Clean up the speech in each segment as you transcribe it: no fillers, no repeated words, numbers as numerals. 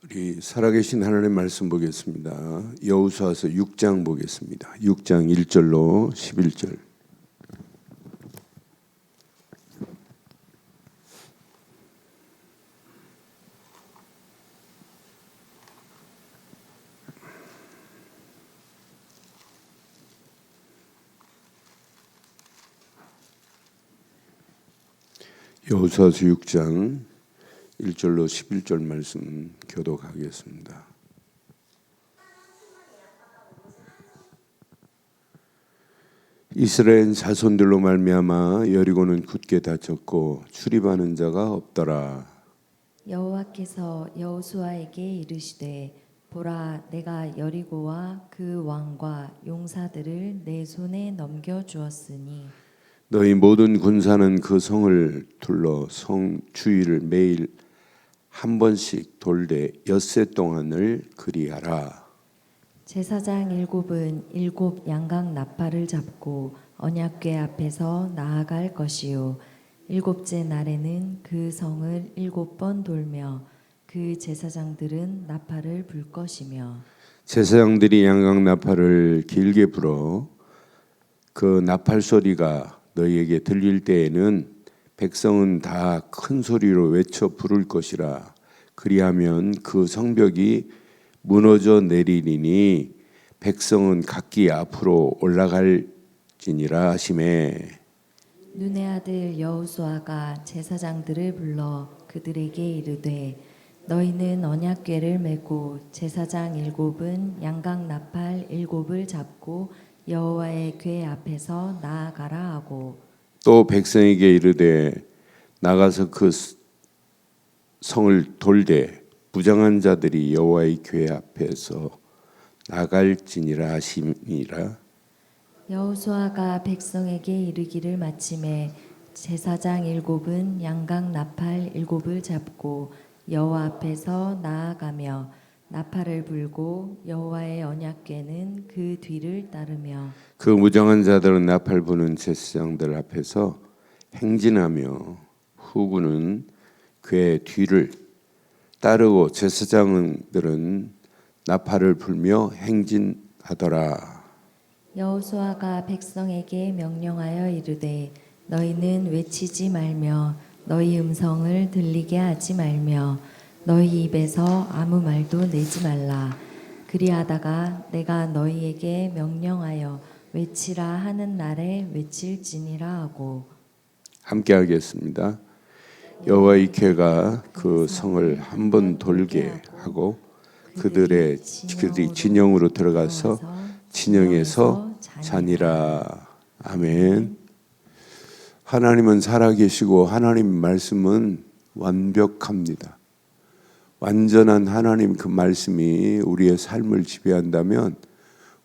우리 살아계신 하나님의 말씀 보겠습니다. 여호수아서 6장 보겠습니다. 6장 1절로 11절. 여호수아서 6장 1절로 11절 말씀 교독하겠습니다. 이스라엘 자손들로 말미암아 여리고는 굳게 닫혔고 출입하는 자가 없더라. 여호와께서 여호수아에게 이르시되 보라, 내가 여리고와 그 왕과 용사들을 내 손에 넘겨 주었으니 너희 모든 군사는 그 성을 둘러 성 주위를 매일 한 번씩 돌되 엿새 동안을 그리하라. 제사장 일곱은 일곱 양각 나팔을 잡고 언약궤 앞에서 나아갈 것이요 일곱째 날에는 그 성을 일곱 번 돌며 그 제사장들은 나팔을 불 것이며 제사장들이 양각 나팔을 길게 불어 그 나팔 소리가 너희에게 들릴 때에는 백성은 다 큰 소리로 외쳐 부를 것이라. 그리하면 그 성벽이 무너져 내리리니 백성은 각기 앞으로 올라갈지니라 하시매. 눈의 아들 여호수아가 제사장들을 불러 그들에게 이르되 너희는 언약궤를 메고 제사장 일곱은 양각 나팔 일곱을 잡고 여호와의 궤 앞에서 나아가라 하고 또 백성에게 이르되 나가서 그 성을 돌되 부장한 자들이 여호와의 궤 앞에서 나갈지니라 하심이라. 여호수아가 백성에게 이르기를 마침에 제사장 일곱은 양각 나팔 일곱을 잡고 여호와 앞에서 나아가며 나팔을 불고 여호와의 언약궤는 그 뒤를 따르며 그 무장한 자들은 나팔 부는 제사장들 앞에서 행진하며 후군은 궤 뒤를 따르고 제사장들은 나팔을 불며 행진하더라. 여호수아가 백성에게 명령하여 이르되 너희는 외치지 말며 너희 음성을 들리게 하지 말며 너희 입에서 아무 말도 내지 말라. 그리하다가 내가 너희에게 명령하여 외치라 하는 날에 외칠지니라 하고 함께 하겠습니다. 여호와의 궤가 그 성을 한 번 돌게 하고 그들이 진영으로 들어가서 진영에서 자니라. 아멘. 하나님은 살아계시고 하나님 말씀은 완벽합니다. 완전한 하나님 그 말씀이 우리의 삶을 지배한다면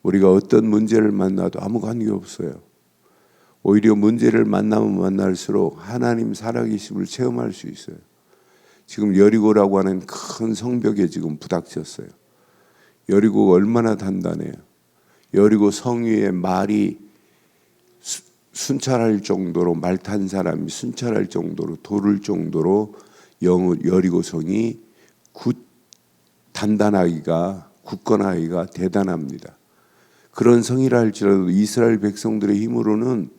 우리가 어떤 문제를 만나도 아무 관계없어요. 오히려 문제를 만나면 만날수록 하나님 살아계심을 체험할 수 있어요. 지금 여리고라고 하는 큰 성벽에 지금 부닥쳤어요. 여리고가 얼마나 단단해요. 여리고 성 위에 말이 순찰할 정도로, 말 탄 사람이 순찰할 정도로, 도를 정도로 여리고 성이 단단하기가, 굳건하기가 대단합니다. 그런 성이라 할지라도 이스라엘 백성들의 힘으로는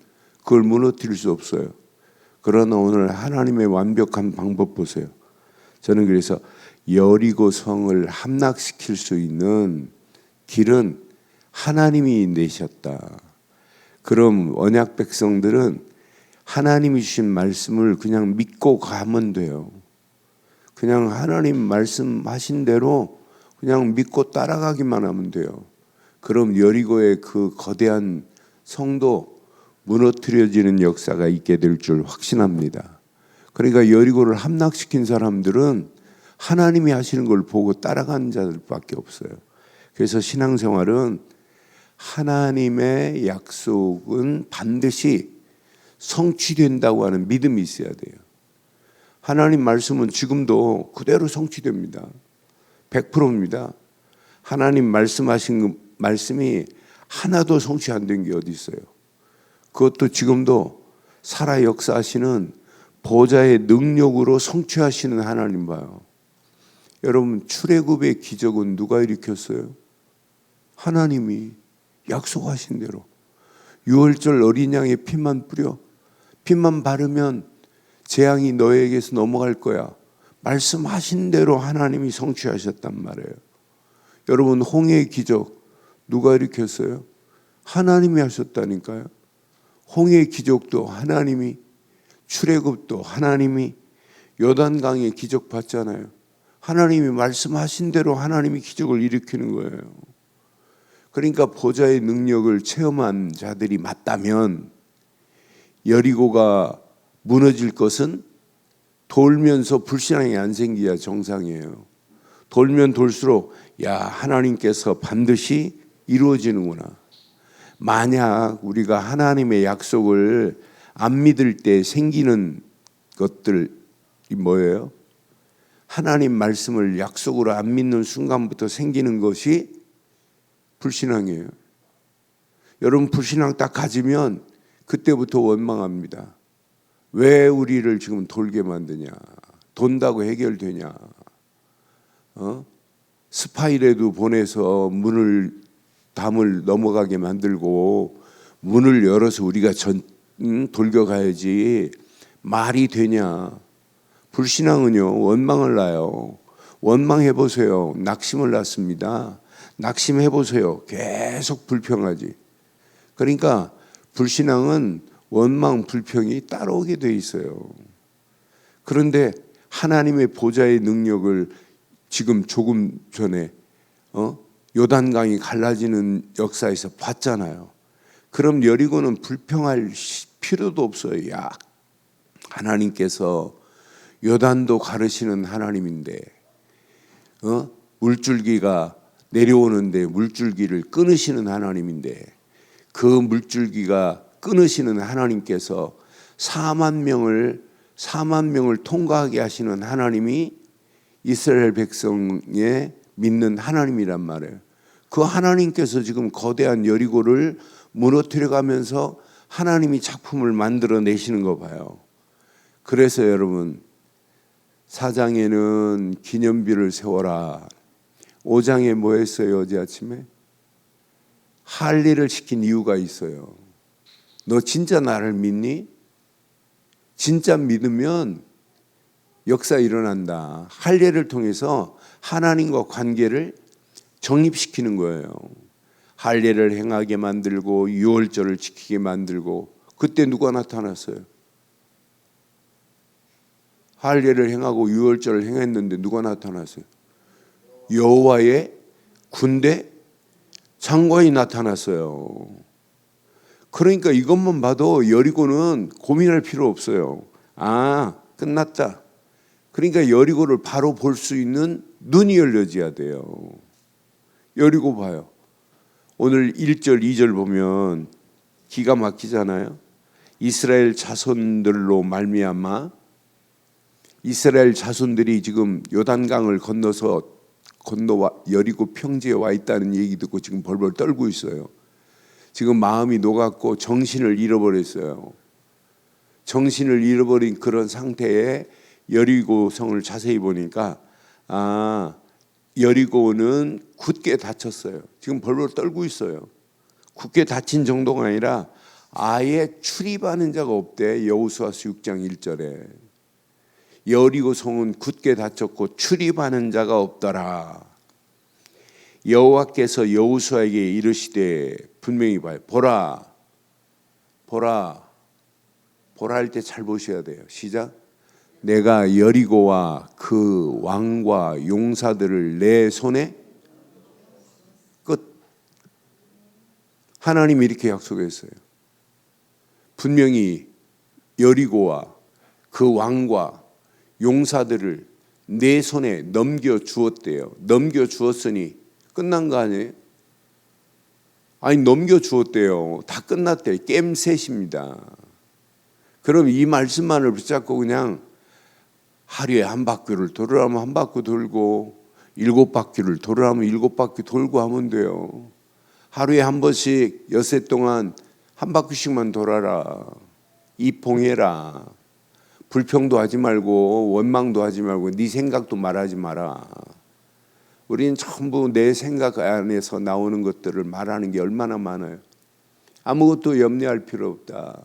그걸 무너뜨릴 수 없어요. 그러나 오늘 하나님의 완벽한 방법 보세요. 저는 그래서 여리고 성을 함락시킬 수 있는 길은 하나님이 내셨다. 그럼 언약 백성들은 하나님이 주신 말씀을 그냥 믿고 가면 돼요. 그냥 하나님 말씀하신 대로 그냥 믿고 따라가기만 하면 돼요. 그럼 여리고의 그 거대한 성도 무너뜨려지는 역사가 있게 될 줄 확신합니다. 그러니까 여리고를 함락시킨 사람들은 하나님이 하시는 걸 보고 따라가는 자들밖에 없어요. 그래서 신앙생활은 하나님의 약속은 반드시 성취된다고 하는 믿음이 있어야 돼요. 하나님 말씀은 지금도 그대로 성취됩니다. 100%입니다. 하나님 말씀하신 말씀이 하나도 성취 안 된 게 어디 있어요. 그것도 지금도 살아 역사하시는 보좌의 능력으로 성취하시는 하나님 봐요. 여러분, 출애굽의 기적은 누가 일으켰어요? 하나님이 약속하신 대로 유월절 어린 양의 피만 뿌려, 피만 바르면 재앙이 너에게서 넘어갈 거야. 말씀하신 대로 하나님이 성취하셨단 말이에요. 여러분, 홍해의 기적 누가 일으켰어요? 하나님이 하셨다니까요. 홍해의 기적도 하나님이, 출애굽도 하나님이, 요단강의 기적 봤잖아요. 하나님이 말씀하신 대로 하나님이 기적을 일으키는 거예요. 그러니까 보좌의 능력을 체험한 자들이 맞다면 여리고가 무너질 것은 돌면서 불신앙이 안 생기야 정상이에요. 돌면 돌수록 야, 하나님께서 반드시 이루어지는구나. 만약 우리가 하나님의 약속을 안 믿을 때 생기는 것들이 뭐예요? 하나님 말씀을 약속으로 안 믿는 순간부터 생기는 것이 불신앙이에요. 여러분, 불신앙 딱 가지면 그때부터 원망합니다. 왜 우리를 지금 돌게 만드냐? 돈다고 해결되냐? 스파이라도 보내서 담을 넘어가게 만들고 문을 열어서 우리가 돌겨가야지 말이 되냐? 불신앙은요, 원망을 낳아요. 원망해보세요. 낙심을 낳습니다. 낙심해보세요. 계속 불평하지. 그러니까 불신앙은 원망, 불평이 따라오게 돼 있어요. 그런데 하나님의 보좌의 능력을 지금 조금 전에 요단강이 갈라지는 역사에서 봤잖아요. 그럼 여리고는 불평할 필요도 없어요. 야, 하나님께서 요단도 가르시는 하나님인데 물줄기가 내려오는데 물줄기를 끊으시는 하나님인데 그 물줄기가 끊으시는 하나님께서 4만 명을 통과하게 하시는 하나님이 이스라엘 백성의 믿는 하나님이란 말이에요. 그 하나님께서 지금 거대한 여리고를 무너뜨려 가면서 하나님이 작품을 만들어 내시는 거 봐요. 그래서 여러분, 4장에는 기념비를 세워라. 5장에 뭐 했어요? 어제 아침에 할례를 시킨 이유가 있어요. 너 진짜 나를 믿니? 진짜 믿으면 역사 일어난다. 할례를 통해서 하나님과 관계를 정립시키는 거예요. 할례를 행하게 만들고 유월절을 지키게 만들고. 그때 누가 나타났어요? 할례를 행하고 유월절을 행했는데 누가 나타났어요? 여호와의 군대 장관이 나타났어요. 그러니까 이것만 봐도 여리고는 고민할 필요 없어요. 아, 끝났다. 그러니까 여리고를 바로 볼 수 있는 눈이 열려져야 돼요. 여리고 봐요. 오늘 1절, 2절 보면 기가 막히잖아요. 이스라엘 자손들로 말미암아 이스라엘 자손들이 지금 요단강을 건너서 여리고 평지에 와 있다는 얘기 듣고 지금 벌벌 떨고 있어요. 지금 마음이 녹았고 정신을 잃어버렸어요. 정신을 잃어버린 그런 상태에 여리고 성을 자세히 보니까 여리고는 굳게 닫혔어요. 지금 벌벌 떨고 있어요. 굳게 닫힌 정도가 아니라 아예 출입하는 자가 없대. 여호수아서 6장 1절에 여리고 성은 굳게 닫혔고 출입하는 자가 없더라. 여호와께서 여호수아에게 이르시되, 분명히 봐요. 보라 할 때 잘 보셔야 돼요. 시작. 내가 여리고와 그 왕과 용사들을 내 손에 끝. 하나님이 이렇게 약속했어요. 분명히 여리고와 그 왕과 용사들을 내 손에 넘겨주었대요. 넘겨주었으니 끝난 거 아니에요? 아니, 넘겨주었대요. 다 끝났대요. 겜셋입니다. 그럼 이 말씀만을 붙잡고 그냥 하루에 한 바퀴를 돌으라면 한 바퀴 돌고 7바퀴를 돌으라면 7바퀴 돌고 하면 돼요. 하루에 한 번씩 엿새 동안 한 바퀴씩만 돌아라. 이봉해라. 불평도 하지 말고 원망도 하지 말고 네 생각도 말하지 마라. 우리는 전부 내 생각 안에서 나오는 것들을 말하는 게 얼마나 많아요. 아무것도 염려할 필요 없다.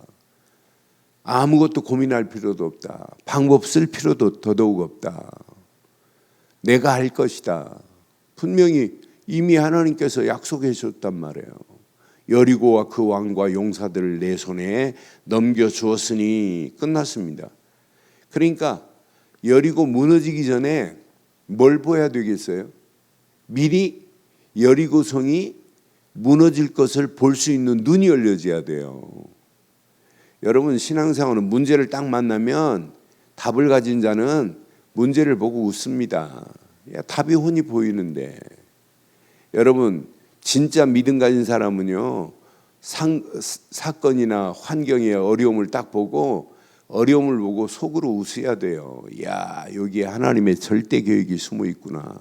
아무것도 고민할 필요도 없다. 방법 쓸 필요도 더더욱 없다. 내가 할 것이다. 분명히 이미 하나님께서 약속해 주셨단 말이에요. 여리고와 그 왕과 용사들을 내 손에 넘겨주었으니 끝났습니다. 그러니까 여리고 무너지기 전에 뭘 보여야 되겠어요? 미리 여리고 성이 무너질 것을 볼 수 있는 눈이 열려져야 돼요. 여러분, 신앙생활은 문제를 딱 만나면 답을 가진 자는 문제를 보고 웃습니다. 야, 답이 훤히 보이는데. 여러분, 진짜 믿음 가진 사람은요, 사건이나 환경의 어려움을 딱 보고 어려움을 보고 속으로 웃어야 돼요. 야, 여기에 하나님의 절대 계획이 숨어 있구나.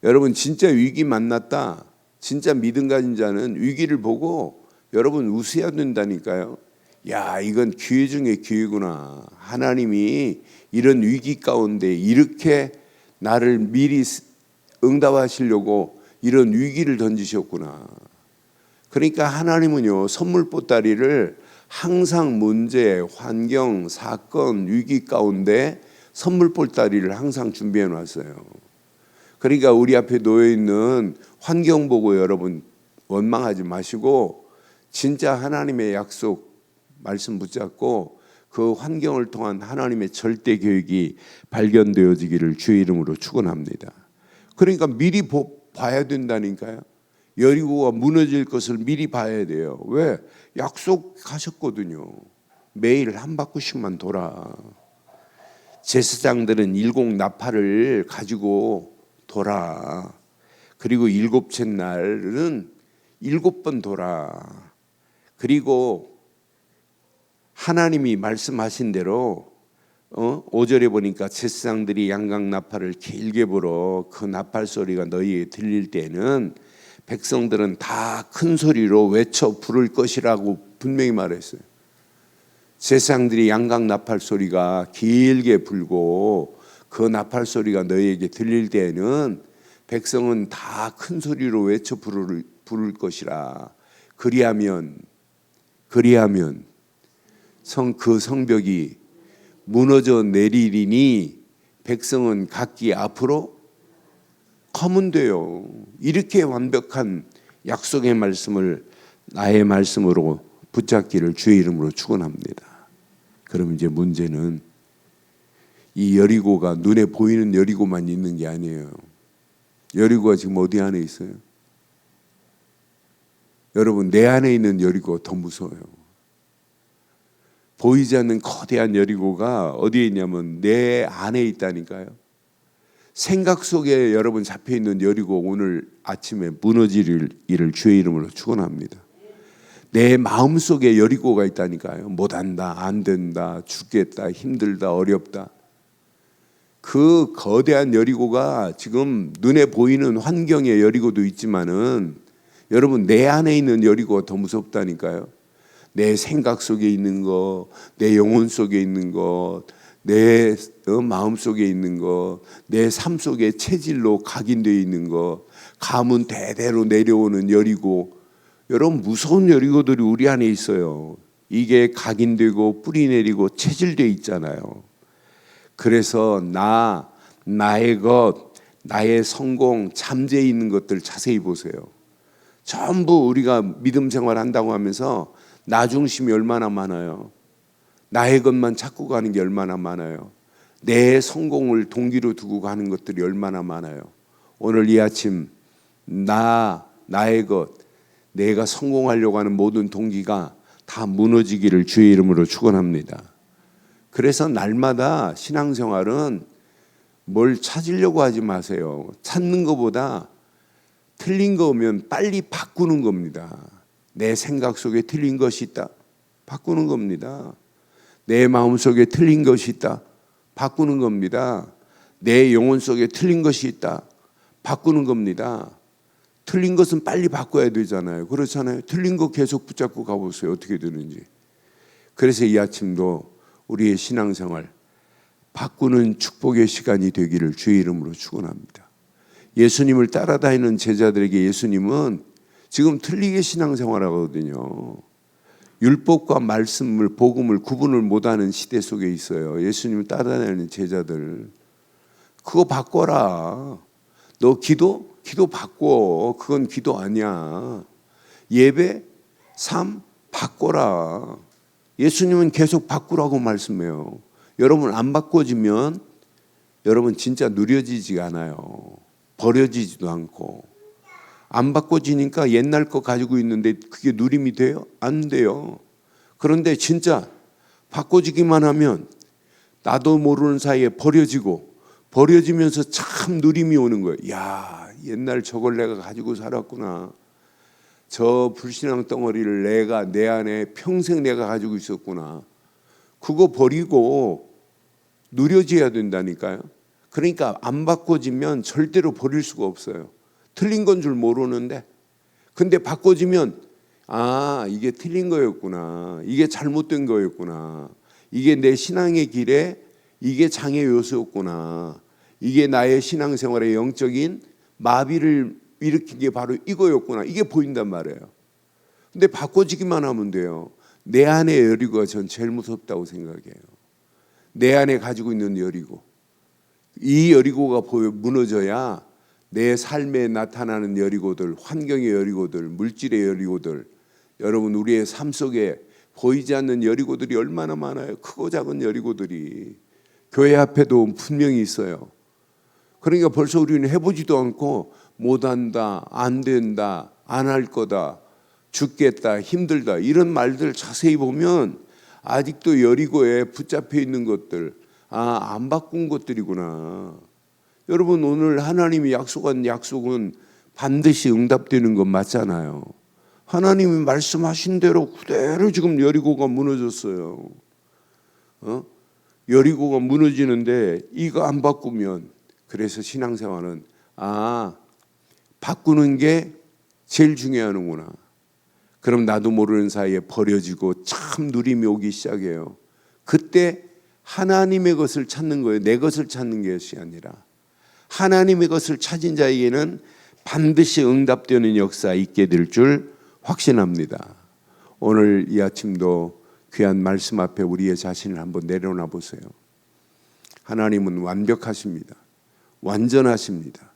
여러분, 진짜 위기 만났다. 진짜 믿음 가진 자는 위기를 보고 여러분 웃어야 된다니까요. 야, 이건 기회 중에 기회구나. 하나님이 이런 위기 가운데 이렇게 나를 미리 응답하시려고 이런 위기를 던지셨구나. 그러니까 하나님은요, 선물 보따리를 항상 문제, 환경, 사건, 위기 가운데 선물 보따리를 항상 준비해 놨어요. 그러니까 우리 앞에 놓여 있는 환경 보고 여러분 원망하지 마시고 진짜 하나님의 약속 말씀 붙잡고 그 환경을 통한 하나님의 절대 계획이 발견되어지기를 주의 이름으로 축원합니다. 그러니까 미리 봐야 된다니까요. 여리고가 무너질 것을 미리 봐야 돼요. 왜? 약속하셨거든요. 매일 한 바퀴씩만 돌아. 제사장들은 7 나팔을 가지고 돌아. 그리고 7째 날은 7번 돌아. 그리고 하나님이 말씀하신 대로 5절에 보니까 제사장들이 양각 나팔을 길게 불어 그 나팔 소리가 너희에 들릴 때는 백성들은 다 큰 소리로 외쳐 부를 것이라고 분명히 말했어요. 제사장들이 양각 나팔 소리가 길게 불고 그 나팔 소리가 너희에게 들릴 때에는 백성은 다 큰 소리로 외쳐 부를 것이라. 그리하면 그 성벽이 무너져 내리리니 백성은 각기 앞으로 가면 돼요. 이렇게 완벽한 약속의 말씀을 나의 말씀으로 붙잡기를 주의 이름으로 축원합니다. 그럼 이제 문제는 이 여리고가 눈에 보이는 여리고만 있는 게 아니에요. 여리고가 지금 어디 안에 있어요? 여러분, 내 안에 있는 여리고가 더 무서워요. 보이지 않는 거대한 여리고가 어디에 있냐면 내 안에 있다니까요. 생각 속에 여러분 잡혀있는 여리고 오늘 아침에 무너지기를 주의 이름으로 축원합니다. 내 마음속에 여리고가 있다니까요. 못한다, 안 된다, 죽겠다, 힘들다, 어렵다. 그 거대한 여리고가 지금 눈에 보이는 환경의 여리고도 있지만은 여러분 내 안에 있는 여리고가 더 무섭다니까요. 내 생각 속에 있는 것, 내 영혼 속에 있는 것, 내 마음 속에 있는 것, 내 삶 속에 체질로 각인되어 있는 것, 가문 대대로 내려오는 여리고, 여러분 무서운 여리고들이 우리 안에 있어요. 이게 각인되고 뿌리 내리고 체질되어 있잖아요. 그래서 나의 것, 나의 성공, 잠재해 있는 것들 자세히 보세요. 전부 우리가 믿음 생활한다고 하면서 나 중심이 얼마나 많아요. 나의 것만 찾고 가는 게 얼마나 많아요. 내 성공을 동기로 두고 가는 것들이 얼마나 많아요. 오늘 이 아침 나의 것, 내가 성공하려고 하는 모든 동기가 다 무너지기를 주의 이름으로 축원합니다. 그래서 날마다 신앙생활은 뭘 찾으려고 하지 마세요. 찾는 것보다 틀린 거 오면 빨리 바꾸는 겁니다. 내 생각 속에 틀린 것이 있다. 바꾸는 겁니다. 내 마음 속에 틀린 것이 있다. 바꾸는 겁니다. 내 영혼 속에 틀린 것이 있다. 바꾸는 겁니다. 틀린 것은 빨리 바꿔야 되잖아요. 그렇잖아요. 틀린 거 계속 붙잡고 가보세요. 어떻게 되는지. 그래서 이 아침도 우리의 신앙생활 바꾸는 축복의 시간이 되기를 주의 이름으로 축원합니다. 예수님을 따라다니는 제자들에게 예수님은 지금 틀리게 신앙생활하거든요. 율법과 말씀을, 복음을 구분을 못하는 시대 속에 있어요. 예수님을 따라다니는 제자들. 그거 바꿔라. 너 기도 바꿔. 그건 기도 아니야. 예배, 삶 바꿔라. 예수님은 계속 바꾸라고 말씀해요. 여러분 안 바꿔지면 여러분 진짜 누려지지가 않아요. 버려지지도 않고. 안 바꿔지니까 옛날 거 가지고 있는데 그게 누림이 돼요? 안 돼요. 그런데 진짜 바꿔지기만 하면 나도 모르는 사이에 버려지면서 참 누림이 오는 거예요. 야, 옛날 저걸 내가 가지고 살았구나. 저 불신앙 덩어리를 내 안에 평생 내가 가지고 있었구나. 그거 버리고 누려져야 된다니까요. 그러니까 안 바꿔지면 절대로 버릴 수가 없어요. 틀린 건 줄 모르는데, 근데 바꿔지면 이게 틀린 거였구나. 이게 잘못된 거였구나. 이게 내 신앙의 길에 이게 장애 요소였구나. 이게 나의 신앙생활의 영적인 마비를 일으킨 게 바로 이거였구나. 이게 보인단 말이에요. 근데 바꿔지기만 하면 돼요. 내 안의 여리고가 전 제일 무섭다고 생각해요. 내 안에 가지고 있는 여리고. 이 여리고가 무너져야 내 삶에 나타나는 여리고들, 환경의 여리고들, 물질의 여리고들, 여러분 우리의 삶 속에 보이지 않는 여리고들이 얼마나 많아요. 크고 작은 여리고들이 교회 앞에도 분명히 있어요. 그러니까 벌써 우리는 해보지도 않고 못한다, 안 된다, 안 할 거다, 죽겠다, 힘들다 이런 말들 자세히 보면 아직도 여리고에 붙잡혀 있는 것들, 안 바꾼 것들이구나. 여러분 오늘 하나님이 약속한 약속은 반드시 응답되는 건 맞잖아요. 하나님이 말씀하신 대로 그대로 지금 여리고가 무너졌어요. 여리고가 무너지는데 이거 안 바꾸면, 그래서 신앙생활은 바꾸는 게 제일 중요하는구나. 그럼 나도 모르는 사이에 버려지고 참 누림이 오기 시작해요. 그때 하나님의 것을 찾는 거예요. 내 것을 찾는 것이 아니라 하나님의 것을 찾은 자에게는 반드시 응답되는 역사 있게 될 줄 확신합니다. 오늘 이 아침도 귀한 말씀 앞에 우리의 자신을 한번 내려놔 보세요. 하나님은 완벽하십니다. 완전하십니다.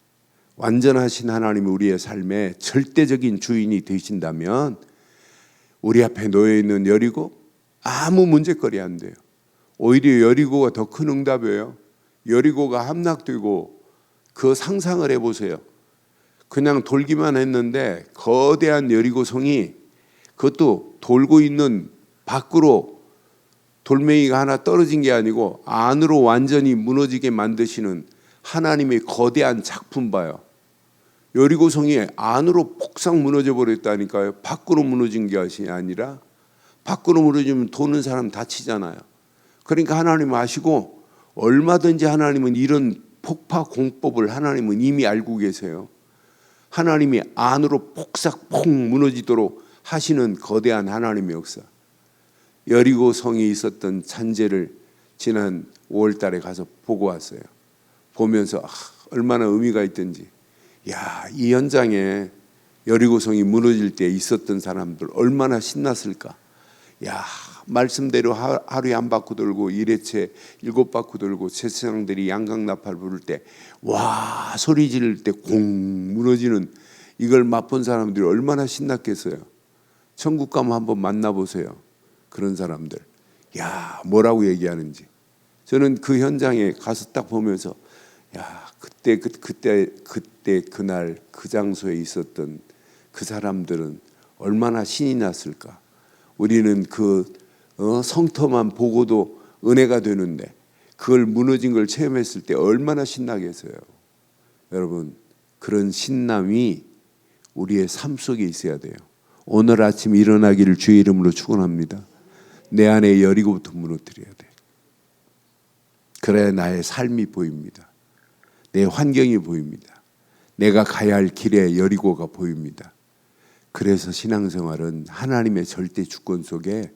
완전하신 하나님이 우리의 삶의 절대적인 주인이 되신다면 우리 앞에 놓여 있는 여리고 아무 문제거리 안 돼요. 오히려 여리고가 더 큰 응답이에요. 여리고가 함락되고 그 상상을 해보세요. 그냥 돌기만 했는데 거대한 여리고성이, 그것도 돌고 있는 밖으로 돌멩이가 하나 떨어진 게 아니고 안으로 완전히 무너지게 만드시는 하나님의 거대한 작품 봐요. 여리고성이 안으로 폭삭 무너져 버렸다니까요. 밖으로 무너진 것이 아니라, 밖으로 무너지면 도는 사람 다치잖아요. 그러니까 하나님 아시고 얼마든지 하나님은 이런 폭파 공법을 하나님은 이미 알고 계세요. 하나님이 안으로 폭삭 폭 무너지도록 하시는 거대한 하나님의 역사. 여리고 성에 있었던 잔재를 지난 5월 달에 가서 보고 왔어요. 보면서 얼마나 의미가 있던지. 이 현장에 여리고 성이 무너질 때 있었던 사람들 얼마나 신났을까. 말씀대로 하루에 한 바퀴 돌고 1회째 7바퀴 돌고 제사장들이 양강나팔 부를 때 와 소리 지를 때 공 무너지는 이걸 맛본 사람들이 얼마나 신났겠어요. 천국 가면 한번 만나보세요. 그런 사람들. 뭐라고 얘기하는지. 저는 그 현장에 가서 딱 보면서 그때 그날 그 장소에 있었던 그 사람들은 얼마나 신이 났을까. 우리는 그 성터만 보고도 은혜가 되는데 그걸 무너진 걸 체험했을 때 얼마나 신나겠어요. 여러분, 그런 신남이 우리의 삶 속에 있어야 돼요. 오늘 아침 일어나기를 주의 이름으로 축원합니다. 내 안에 여리고부터 무너뜨려야 돼. 그래야 나의 삶이 보입니다. 내 환경이 보입니다. 내가 가야 할 길에 여리고가 보입니다. 그래서 신앙생활은 하나님의 절대 주권 속에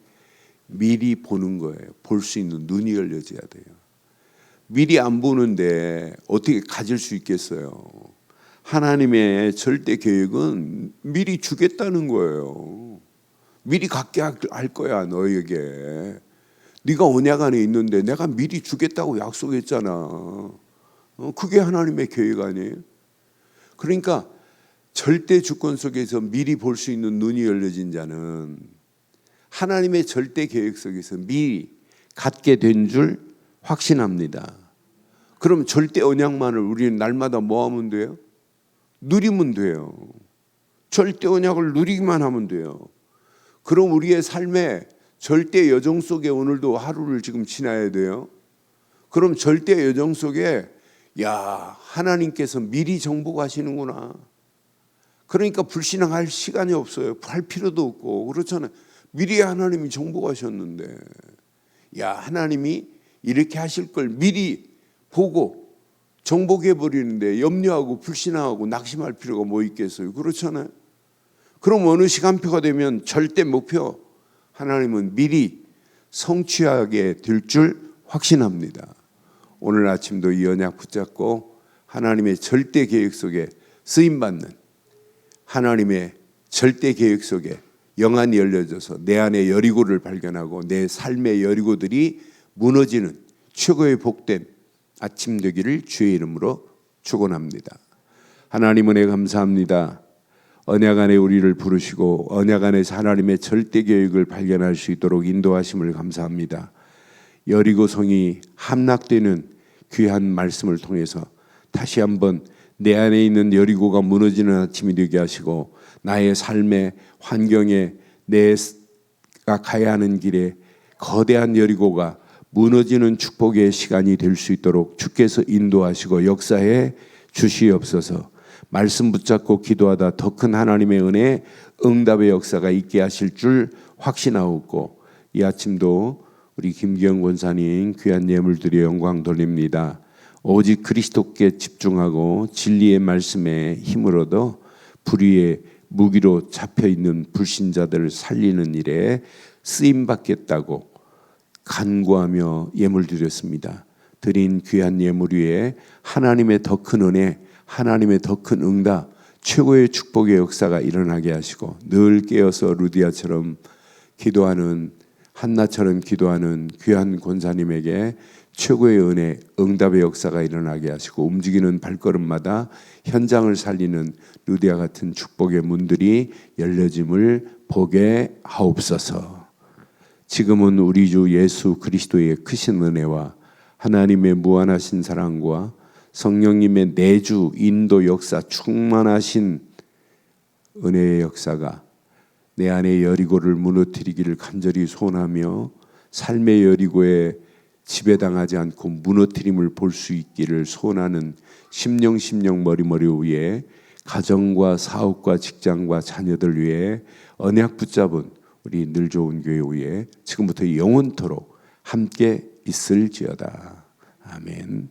미리 보는 거예요. 볼 수 있는 눈이 열려져야 돼요. 미리 안 보는데 어떻게 가질 수 있겠어요. 하나님의 절대 계획은 미리 주겠다는 거예요. 미리 갖게 할 거야 너에게. 네가 언약 안에 있는데 내가 미리 주겠다고 약속했잖아. 그게 하나님의 계획 아니에요? 그러니까 절대 주권 속에서 미리 볼 수 있는 눈이 열려진 자는 하나님의 절대 계획 속에서 미리 갖게 된 줄 확신합니다. 그럼 절대 언약만을 우리는 날마다 뭐 하면 돼요? 누리면 돼요. 절대 언약을 누리기만 하면 돼요. 그럼 우리의 삶에 절대 여정 속에 오늘도 하루를 지금 지나야 돼요. 그럼 절대 여정 속에 야, 하나님께서 미리 정복하시는구나. 그러니까 불신앙할 시간이 없어요. 할 필요도 없고 그렇잖아요. 미리 하나님이 정복하셨는데 야, 하나님이 이렇게 하실 걸 미리 보고 정복해 버리는데 염려하고 불신앙하고 낙심할 필요가 뭐 있겠어요. 그렇잖아요. 그럼 어느 시간표가 되면 절대 목표 하나님은 미리 성취하게 될 줄 확신합니다. 오늘 아침도 이 언약 붙잡고 하나님의 절대 계획 속에 쓰임받는 하나님의 절대 계획 속에 영안이 열려져서 내 안에 여리고를 발견하고 내 삶의 여리고들이 무너지는 최고의 복된 아침 되기를 주의 이름으로 축원합니다. 하나님 은혜 감사합니다. 언약 안에 우리를 부르시고 언약 안에서 하나님의 절대 계획을 발견할 수 있도록 인도하심을 감사합니다. 여리고성이 함락되는 귀한 말씀을 통해서 다시 한번 내 안에 있는 여리고가 무너지는 아침이 되게 하시고 나의 삶의 환경에 내가 가야 하는 길에 거대한 여리고가 무너지는 축복의 시간이 될 수 있도록 주께서 인도하시고 역사해 주시옵소서. 말씀 붙잡고 기도하다 더 큰 하나님의 은혜 응답의 역사가 있게 하실 줄 확신하옵고 이 아침도 우리 김기영 권사님 귀한 예물 드려 영광 돌립니다. 오직 그리스도께 집중하고 진리의 말씀에 힘을 얻어 불의의 무기로 잡혀있는 불신자들을 살리는 일에 쓰임받겠다고 간구하며 예물 드렸습니다. 드린 귀한 예물 위에 하나님의 더 큰 은혜, 하나님의 더 큰 응답, 최고의 축복의 역사가 일어나게 하시고 늘 깨어서 루디아처럼 기도하는 한나처럼 기도하는 귀한 권사님에게 최고의 은혜, 응답의 역사가 일어나게 하시고 움직이는 발걸음마다 현장을 살리는 루디아 같은 축복의 문들이 열려짐을 보게 하옵소서. 지금은 우리 주 예수 그리스도의 크신 은혜와 하나님의 무한하신 사랑과 성령님의 내주 인도 역사 충만하신 은혜의 역사가 내 안의 여리고를 무너뜨리기를 간절히 소원하며 삶의 여리고에 지배당하지 않고 무너뜨림을 볼 수 있기를 소원하는 심령 머리머리 위에 가정과 사업과 직장과 자녀들 위해 언약 붙잡은 우리 늘 좋은 교회 위에 지금부터 영원토록 함께 있을지어다. 아멘.